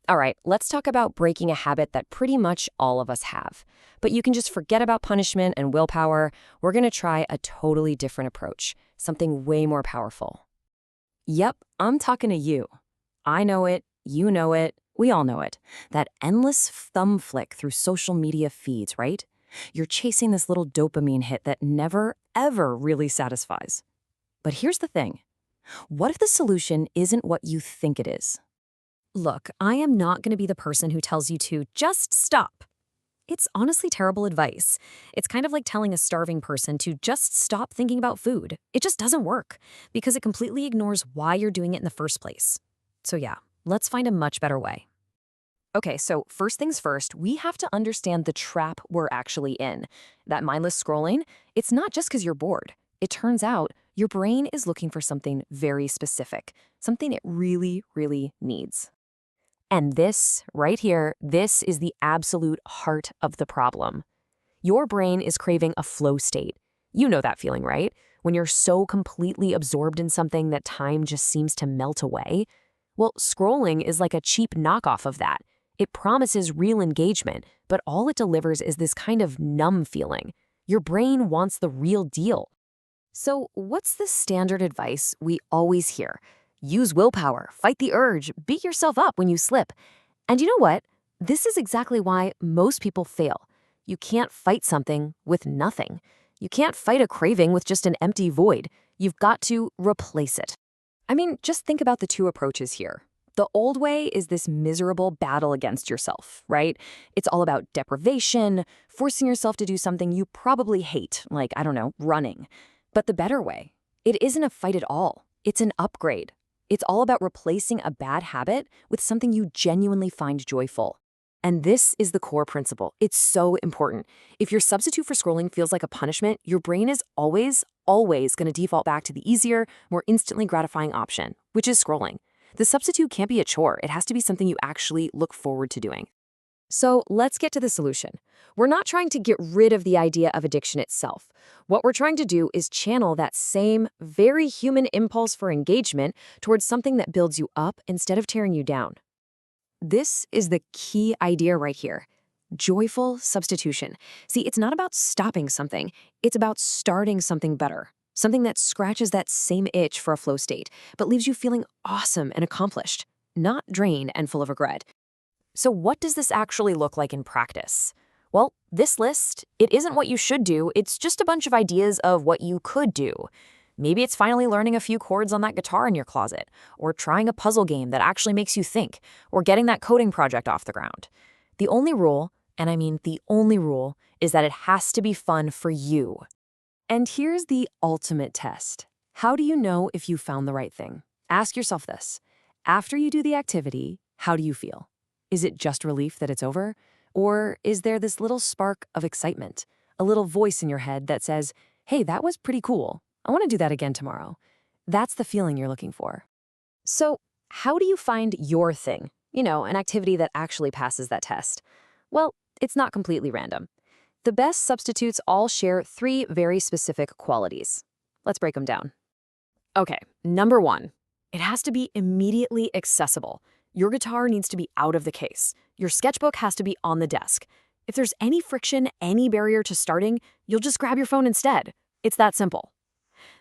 All right, let's talk about breaking a habit that pretty much all of us have. But you can just forget about punishment and willpower. We're going to try a totally different approach, something way more powerful. Yep, I'm talking to you. I know it, you know it, we all know it. That endless thumb flick through social media feeds, right? You're chasing this little dopamine hit that never, ever really satisfies. But here's the thing. What if the solution isn't what you think it is? Look, I am not going to be the person who tells you to just stop. It's honestly terrible advice. It's kind of like telling a starving person to just stop thinking about food. It just doesn't work because it completely ignores why you're doing it in the first place. So yeah, let's find a much better way. Okay, so first things first, we have to understand the trap we're actually in. That mindless scrolling, it's not just because you're bored. It turns out your brain is looking for something very specific, something it really, really needs. And this, right here, this is the absolute heart of the problem. Your brain is craving a flow state. You know that feeling, right? When you're so completely absorbed in something that time just seems to melt away. Well, scrolling is like a cheap knockoff of that. It promises real engagement, but all it delivers is this kind of numb feeling. Your brain wants the real deal. So what's the standard advice we always hear? Use willpower, fight the urge, beat yourself up when you slip. And you know what? This is exactly why most people fail. You can't fight something with nothing. You can't fight a craving with just an empty void. You've got to replace it. I mean, just think about the two approaches here. The old way is this miserable battle against yourself, right? It's all about deprivation, forcing yourself to do something you probably hate, like, I don't know, running. But the better way, it isn't a fight at all. It's an upgrade. It's all about replacing a bad habit with something you genuinely find joyful. And this is the core principle. It's so important. If your substitute for scrolling feels like a punishment, your brain is always going to default back to the easier, more instantly gratifying option, which is scrolling. The substitute can't be a chore. It has to be something you actually look forward to doing. So let's get to the solution. We're not trying to get rid of the idea of addiction itself. What we're trying to do is channel that same very human impulse for engagement towards something that builds you up instead of tearing you down. This is the key idea right here. Joyful substitution. See, it's not about stopping something. It's about starting something better. Something that scratches that same itch for a flow state, but leaves you feeling awesome and accomplished, not drained and full of regret. So what does this actually look like in practice? Well, this list, it isn't what you should do, it's just a bunch of ideas of what you could do. Maybe it's finally learning a few chords on that guitar in your closet, or trying a puzzle game that actually makes you think, or getting that coding project off the ground. The only rule, and I mean the only rule, is that it has to be fun for you. And here's the ultimate test. How do you know if you found the right thing? Ask yourself this. After you do the activity, how do you feel? Is it just relief that it's over? Or is there this little spark of excitement, a little voice in your head that says, hey, that was pretty cool. I want to do that again tomorrow. That's the feeling you're looking for. So how do you find your thing? You know, an activity that actually passes that test? Well, it's not completely random. The best substitutes all share 3 very specific qualities. Let's break them down. Okay, number 1, it has to be immediately accessible. Your guitar needs to be out of the case. Your sketchbook has to be on the desk. If there's any friction, any barrier to starting, you'll just grab your phone instead. It's that simple.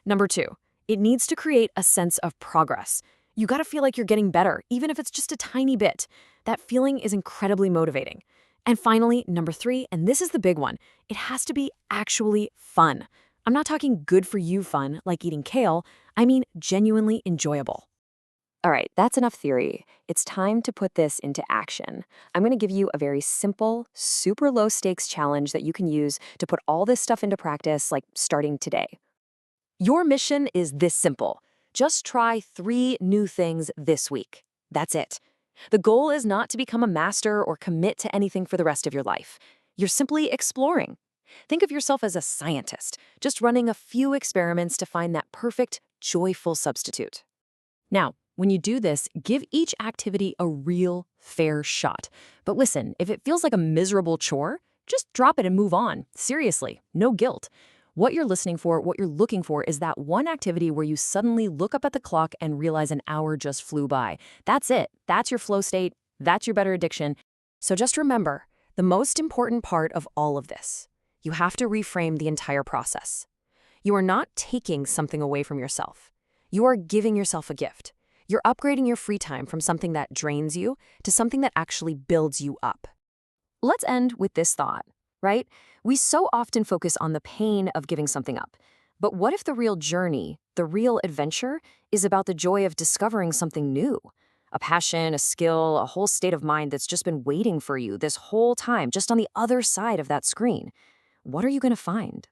Number 2, it needs to create a sense of progress. You gotta feel like you're getting better, even if it's just a tiny bit. That feeling is incredibly motivating. And finally, number 3, and this is the big one, it has to be actually fun. I'm not talking good for you fun, like eating kale. I mean genuinely enjoyable. All right, that's enough theory. It's time to put this into action. I'm going to give you a very simple, super low stakes challenge that you can use to put all this stuff into practice, like starting today. Your mission is this simple. Just try 3 new things this week. That's it. The goal is not to become a master or commit to anything for the rest of your life. You're simply exploring. Think of yourself as a scientist, just running a few experiments to find that perfect, joyful substitute. Now, when you do this, give each activity a real, fair shot. But listen, if it feels like a miserable chore, just drop it and move on. Seriously, no guilt. What you're looking for is that one activity where you suddenly look up at the clock and realize an hour just flew by. That's it. That's your flow state. That's your better addiction. So just remember, the most important part of all of this, you have to reframe the entire process. You are not taking something away from yourself. You are giving yourself a gift. You're upgrading your free time from something that drains you to something that actually builds you up. Let's end with this thought, right? We so often focus on the pain of giving something up. But what if the real journey, the real adventure, is about the joy of discovering something new? A passion, a skill, a whole state of mind that's just been waiting for you this whole time, just on the other side of that screen. What are you going to find?